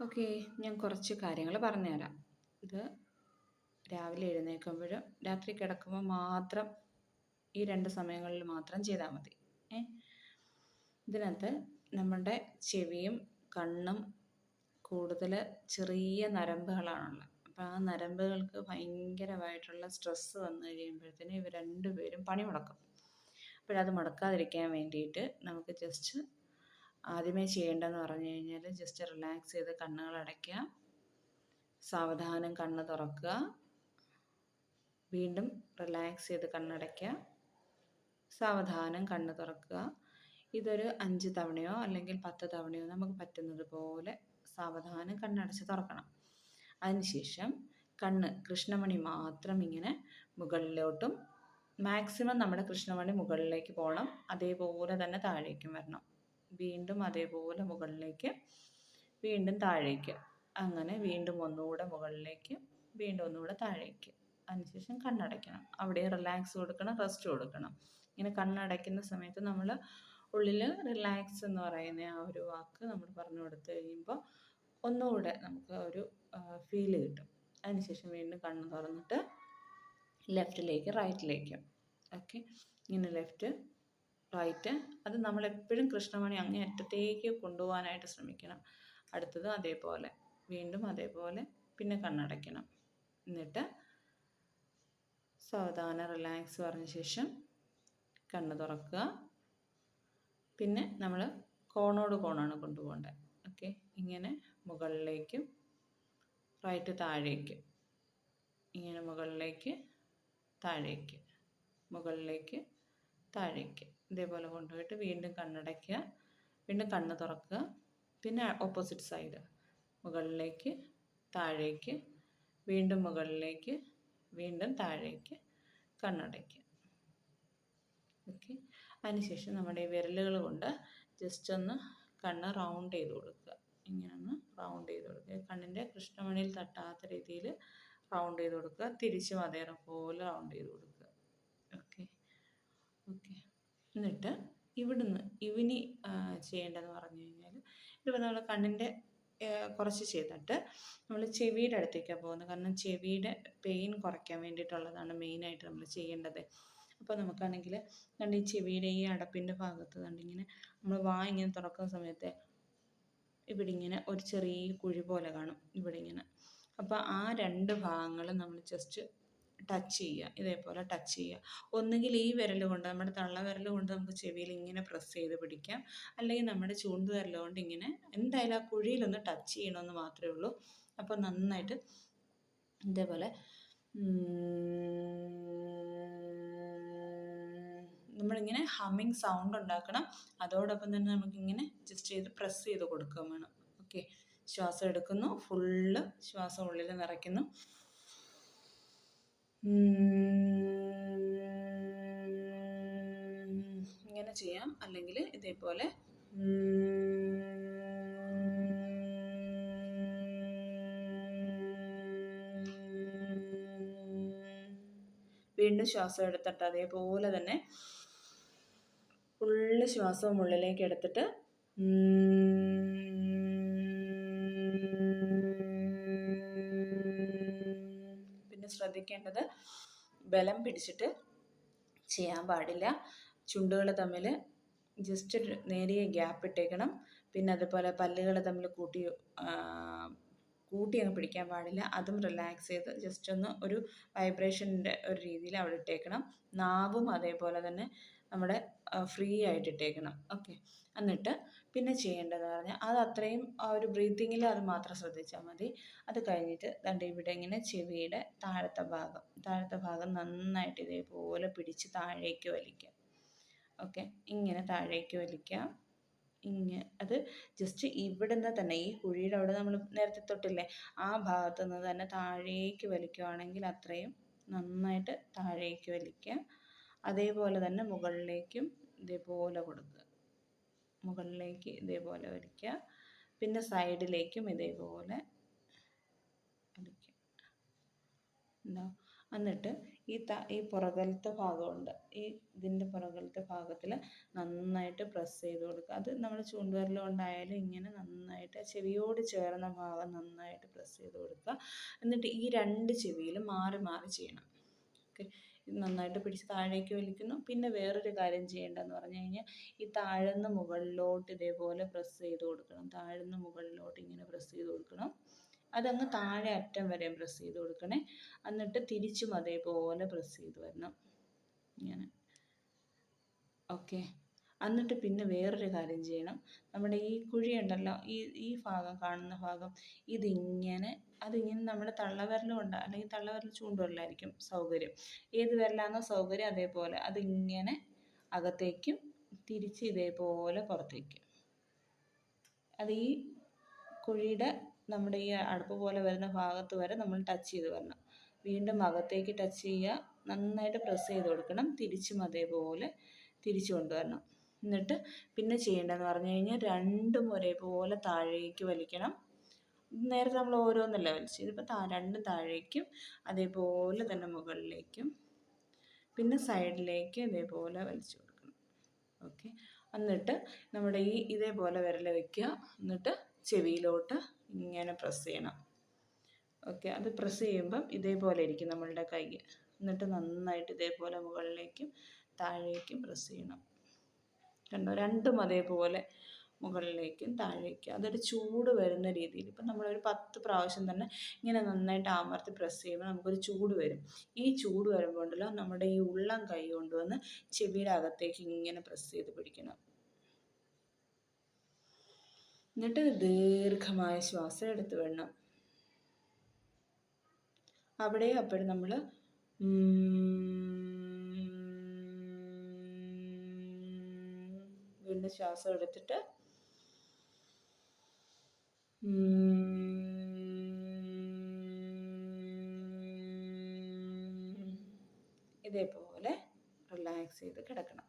Okay, ഞാൻ കുറച്ച് കാര്യങ്ങൾ പറഞ്ഞുതരാം. ഇത് രാവിലെ എഴുന്നേൽക്കുമ്പോഴും രാത്രി കിടക്കുമ്പോൾ മാത്രം ഈ 2 സമയങ്ങളിൽ മാത്രം ചെയ്താൽ മതി. ഇതിനകത്ത് നമ്മുടെ ചെവിയും കണ്ണും കൂടുതൽ ചെറിയ നരമ്പുകളാണുള്ളത്. അപ്പോൾ ആ നരമ്പുകൾക്ക് ഭയങ്കരമായിട്ടുള്ള സ്ട്രെസ്സ് വന്നു കഴിയുമ്പോഴത്തേന് ഇവർ രണ്ടുപേരും പണി മുടക്കും. അപ്പോഴത് മുടക്കാതിരിക്കാൻ വേണ്ടിയിട്ട് നമുക്ക് ജസ്റ്റ് ആദ്യമേ ചെയ്യേണ്ടതെന്ന് പറഞ്ഞു കഴിഞ്ഞാൽ ജസ്റ്റ് റിലാക്സ് ചെയ്ത് കണ്ണുകൾ അടയ്ക്കുക, സാവധാനം കണ്ണ് തുറക്കുക, വീണ്ടും റിലാക്സ് ചെയ്ത് കണ്ണടയ്ക്കുക, സാവധാനം കണ്ണ് തുറക്കുക. ഇതൊരു 5 തവണയോ അല്ലെങ്കിൽ 10 തവണയോ നമുക്ക് പറ്റുന്നത് പോലെ സാവധാനം കണ്ണടച്ച് തുറക്കണം. അതിനുശേഷം കൃഷ്ണമണി മാത്രം ഇങ്ങനെ മുകളിലോട്ടും, മാക്സിമം നമ്മുടെ കൃഷ്ണമണി മുകളിലേക്ക് പോകണം, അതേപോലെ തന്നെ താഴേക്കും വരണം. വീണ്ടും അതേപോലെ മുകളിലേക്ക്, വീണ്ടും താഴേക്ക്, അങ്ങനെ വീണ്ടും ഒന്നുകൂടെ മുകളിലേക്ക്, വീണ്ടും ഒന്നുകൂടെ താഴേക്ക്. അതിനുശേഷം കണ്ണടയ്ക്കണം. അവിടെ റിലാക്സ് കൊടുക്കണം, റെസ്റ്റ് കൊടുക്കണം. ഇങ്ങനെ കണ്ണടയ്ക്കുന്ന സമയത്ത് നമ്മൾ ഉള്ളിൽ റിലാക്സ് എന്ന് പറയുന്ന ആ ഒരു വാക്ക് നമ്മൾ പറഞ്ഞു കൊടുത്തു കഴിയുമ്പോൾ ഒന്നുകൂടെ നമുക്ക് ഒരു ഫീല് കിട്ടും. അതിനുശേഷം വീണ്ടും കണ്ണ് തുറന്നിട്ട് ലെഫ്റ്റിലേക്ക് റൈറ്റിലേക്കും, ഓക്കെ, ഇങ്ങനെ ലെഫ്റ്റ് റൈറ്റ്. അത് നമ്മളെപ്പോഴും കൃഷ്ണമണി അങ്ങേ അറ്റത്തേക്ക് കൊണ്ടുപോകാനായിട്ട് ശ്രമിക്കണം. അടുത്തത് അതേപോലെ, വീണ്ടും അതേപോലെ, പിന്നെ കണ്ണടയ്ക്കണം. എന്നിട്ട് സാവധാനം റിലാക്സ് പറഞ്ഞ ശേഷം കണ്ണ് തുറക്കുക. പിന്നെ നമ്മൾ കോണോട് കോണാണ് കൊണ്ടുപോകേണ്ടത്. ഓക്കെ, ഇങ്ങനെ മുകളിലേക്കും റൈറ്റ് താഴേക്ക്, ഇങ്ങനെ മുകളിലേക്ക് താഴേക്ക്, മുകളിലേക്ക് താഴേക്ക്, ഇതേപോലെ കൊണ്ടുപോയിട്ട് വീണ്ടും കണ്ണടയ്ക്കുക, വീണ്ടും കണ്ണ് തുറക്കുക. പിന്നെ ഓപ്പോസിറ്റ് സൈഡ് മുകളിലേക്ക് താഴേക്ക്, വീണ്ടും മുകളിലേക്ക്, വീണ്ടും താഴേക്ക്, കണ്ണടയ്ക്കുക. ഓക്കെ, അതിനുശേഷം നമ്മുടെ ഈ വിരലുകൾ കൊണ്ട് ജസ്റ്റ് ഒന്ന് കണ്ണ് റൗണ്ട് ചെയ്ത് കൊടുക്കുക. ഇങ്ങനെ ഒന്ന് റൗണ്ട് ചെയ്ത് കൊടുക്കുക. കണ്ണിൻ്റെ കൃഷ്ണമണിയിൽ തട്ടാത്ത രീതിയിൽ റൗണ്ട് ചെയ്ത് കൊടുക്കുക. തിരിച്ചും അതേപോലെ റൗണ്ട് ചെയ്ത് കൊടുക്കുക. ഓക്കെ ഓക്കെ എന്നിട്ട് ഇവിടുന്ന് ചെയ്യേണ്ടതെന്ന് പറഞ്ഞു കഴിഞ്ഞാൽ, ഇതിപ്പോൾ നമ്മൾ കണ്ണിൻ്റെ കുറച്ച് ചെയ്തിട്ട് നമ്മൾ ചെവിയുടെ അടുത്തേക്കാണ് പോകുന്നത്. കാരണം ചെവിയുടെ പെയിൻ കുറയ്ക്കാൻ വേണ്ടിയിട്ടുള്ളതാണ് മെയിനായിട്ട് നമ്മൾ ചെയ്യേണ്ടത്. അപ്പോൾ നമുക്കാണെങ്കിൽ ഈ ചെവിയുടെ ഈ അടപ്പിൻ്റെ ഭാഗത്ത് കണ്ടിങ്ങനെ നമ്മൾ ഇങ്ങനെ തുറക്കുന്ന സമയത്ത് ഇവിടെ ഇങ്ങനെ ഒരു ചെറിയ കുഴി പോലെ കാണും ഇവിടെ ഇങ്ങനെ. അപ്പോൾ ആ 2 ഭാഗങ്ങളും നമ്മൾ ജസ്റ്റ് ടച്ച് ചെയ്യുക, ഇതേപോലെ ടച്ച് ചെയ്യുക. ഒന്നുകിൽ ഈ വിരൽ കൊണ്ട്, നമ്മുടെ തള്ള വിരൽ കൊണ്ട് നമുക്ക് ചെവിയിൽ ഇങ്ങനെ പ്രസ് ചെയ്ത് പിടിക്കാം, അല്ലെങ്കിൽ നമ്മുടെ ചൂണ്ടുവിരൽ കൊണ്ട് ഇങ്ങനെ എന്തായാലും ആ കുഴിയിലൊന്ന് ടച്ച് ചെയ്യണമെന്ന് മാത്രമേ ഉള്ളൂ. അപ്പോൾ നന്നായിട്ട് ഇതേപോലെ നമ്മളിങ്ങനെ ഹമ്മിങ് സൗണ്ട് ഉണ്ടാക്കണം. അതോടൊപ്പം തന്നെ നമുക്കിങ്ങനെ ജസ്റ്റ് ചെയ്ത് പ്രസ് ചെയ്ത് കൊടുക്കുകയും വേണം. ഓക്കെ, ശ്വാസം എടുക്കുന്നു, ഫുള്ള് ശ്വാസം ഉള്ളിൽ നിറയ്ക്കുന്നു. ഇങ്ങനെ ചെയ്യാം, അല്ലെങ്കിൽ ഇതേപോലെ വീണ്ടും ശ്വാസം എടുത്തിട്ട് അതേപോലെ തന്നെ ഫുള്ള് ശ്വാസവും ഉള്ളിലേക്ക് എടുത്തിട്ട് പിന്നെ ശ്രദ്ധിക്കേണ്ടത് ബലം പിടിച്ചിട്ട് ചെയ്യാൻ പാടില്ല. ചുണ്ടുകൾ തമ്മിൽ ജസ്റ്റ് നേരിയ ഗ്യാപ്പ് ഇട്ടേക്കണം. പിന്നെ അതുപോലെ പല്ലുകൾ തമ്മിൽ കൂട്ടി അങ്ങ് പിടിക്കാൻ പാടില്ല. അതും റിലാക്സ് ചെയ്ത് ജസ്റ്റ് ഒന്ന് ഒരു വൈബ്രേഷൻ്റെ ഒരു രീതിയിൽ അവിടെ ഇട്ടേക്കണം. നാവും അതേപോലെ തന്നെ നമ്മുടെ ഫ്രീ ആയിട്ട് ഇട്ടേക്കണം. ഓക്കെ, എന്നിട്ട് പിന്നെ ചെയ്യേണ്ടതെന്ന് പറഞ്ഞാൽ അത് അത്രയും ആ ഒരു ബ്രീത്തിങ്ങിൽ അത് മാത്രം ശ്രദ്ധിച്ചാൽ മതി. അത് കഴിഞ്ഞിട്ട് ഇവിടെ ഇങ്ങനെ ചെവിയുടെ താഴത്തെ ഭാഗം നന്നായിട്ട് ഇതേപോലെ പിടിച്ച് താഴേക്ക് വലിക്കുക. ഓക്കെ, ഇങ്ങനെ താഴേക്ക് വലിക്കാം. അത് ജസ്റ്റ് ഇവിടുന്ന് തന്നെ ഈ കുഴിയുടെ അവിടെ നമ്മൾ നേരത്തെ തൊട്ടില്ലേ, ആ ഭാഗത്തു നിന്ന് തന്നെ താഴേക്ക് വലിക്കുകയാണെങ്കിൽ അത്രയും നന്നായിട്ട് താഴേക്ക് വലിക്കുക. അതേപോലെ തന്നെ മുകളിലേക്കും ഇതേപോലെ കൊടുക്കുക, മുകളിലേക്ക് ഇതേപോലെ വലിക്കുക. പിന്നെ സൈഡിലേക്കും ഇതേപോലെ വലിക്കുക. എന്നിട്ട് ഈ പുറകിലത്തെ ഭാഗമുണ്ട്, ഇതിൻ്റെ പുറകിലത്തെ ഭാഗത്തിൽ നന്നായിട്ട് പ്രസ് ചെയ്ത് കൊടുക്കുക. അത് നമ്മൾ ചൂണ്ടുവിരൽ കൊണ്ടായാലും ഇങ്ങനെ നന്നായിട്ട് ചെവിയോട് ചേർന്ന ഭാഗം നന്നായിട്ട് പ്രസ് ചെയ്ത് കൊടുക്കുക. എന്നിട്ട് ഈ 2 ചെവിയിലും മാറി മാറി ചെയ്യണം. ഓക്കെ, ഇത് നന്നായിട്ട് പിടിച്ച് താഴേക്ക് വലിക്കുന്നു. പിന്നെ വേറൊരു കാര്യം ചെയ്യേണ്ടതെന്ന് പറഞ്ഞു കഴിഞ്ഞാൽ ഈ താഴെന്ന് മുകളിലോട്ട് ഇതേപോലെ പ്രസ് ചെയ്ത് കൊടുക്കണം. താഴെന്ന് മുകളിലോട്ട് ഇങ്ങനെ പ്രസ് ചെയ്ത് കൊടുക്കണം. അതങ്ങ് താഴെ അറ്റം വരെ പ്രസ് ചെയ്ത് കൊടുക്കണേ. എന്നിട്ട് തിരിച്ചും അതേപോലെ പ്രസ് ചെയ്ത് വരണം ഇങ്ങനെ. ഓക്കെ, എന്നിട്ട് പിന്നെ വേറൊരു കാര്യം ചെയ്യണം. നമ്മുടെ ഈ കുഴി ഉണ്ടല്ലോ, ഈ ഭാഗം കാണുന്ന ഭാഗം അതിങ്ങനെ നമ്മുടെ തള്ളവിരൽ കൊണ്ട്, അല്ലെങ്കിൽ തള്ളവിരൽ ചൂണ്ടുവിരലായിരിക്കും സൗകര്യം, ഏത് വിരലാണോ സൗകര്യം അതേപോലെ അതിങ്ങനെ അകത്തേക്കും തിരിച്ച് ഇതേപോലെ പുറത്തേക്കും. അത് ഈ കുഴിയുടെ നമ്മുടെ ഈ അടപ്പ് പോലെ വരുന്ന ഭാഗത്ത് വരെ നമ്മൾ ടച്ച് ചെയ്ത് വരണം. വീണ്ടും അകത്തേക്ക് ടച്ച് ചെയ്യുക, നന്നായിട്ട് പ്രസ് ചെയ്ത് കൊടുക്കണം. തിരിച്ചും അതേപോലെ തിരിച്ചു കൊണ്ടുവരണം. എന്നിട്ട് പിന്നെ ചെയ്യേണ്ടതെന്ന് പറഞ്ഞു കഴിഞ്ഞാൽ രണ്ടും ഒരേപോലെ താഴേക്ക് വലിക്കണം. നേരത്തെ നമ്മൾ ഓരോന്നല്ല വലിച്ചു, ഇതിപ്പോൾ രണ്ടും താഴേക്കും അതേപോലെ തന്നെ മുകളിലേക്കും പിന്നെ സൈഡിലേക്ക് ഇതേപോലെ വലിച്ചു കൊടുക്കണം. ഓക്കെ, എന്നിട്ട് നമ്മുടെ ഇതേപോലെ വിരൽ വയ്ക്കുക. എന്നിട്ട് ചെവിയിലോട്ട് ഇങ്ങനെ പ്രസ് ചെയ്യണം. ഓക്കെ, അത് പ്രസ് ചെയ്യുമ്പം ഇതേപോലെ ഇരിക്കും നമ്മളുടെ കൈ. എന്നിട്ട് നന്നായിട്ട് ഇതേപോലെ മുകളിലേക്കും താഴേക്കും പ്രസ് ചെയ്യണം. കണ്ടോ, രണ്ടും അതേപോലെ മുകളിലേക്കും താഴേക്കും. അതൊരു ചൂട് വരുന്ന രീതിയിൽ, ഇപ്പം നമ്മളൊരു 10 പ്രാവശ്യം തന്നെ ഇങ്ങനെ നന്നായിട്ട് അമർത്തി പ്രസ് ചെയ്യുമ്പോൾ നമുക്കൊരു ചൂട് വരും. ഈ ചൂട് വരുമ്പോൾ ഉണ്ടല്ലോ നമ്മുടെ ഈ ഉള്ളം കൈ കൊണ്ടുവന്ന് ചെവിയുടെ അകത്തേക്ക് ഇങ്ങനെ പ്രസ് ചെയ്ത് പിടിക്കണം. എന്നിട്ട് ദീർഘമായ ശ്വാസം എടുത്ത് വിടണം. അപ്പോഴും നമ്മൾ വീണ്ടും ശ്വാസം എടുത്തിട്ട് ഇതേപോലെ റിലാക്സ് ചെയ്ത് കിടക്കണം.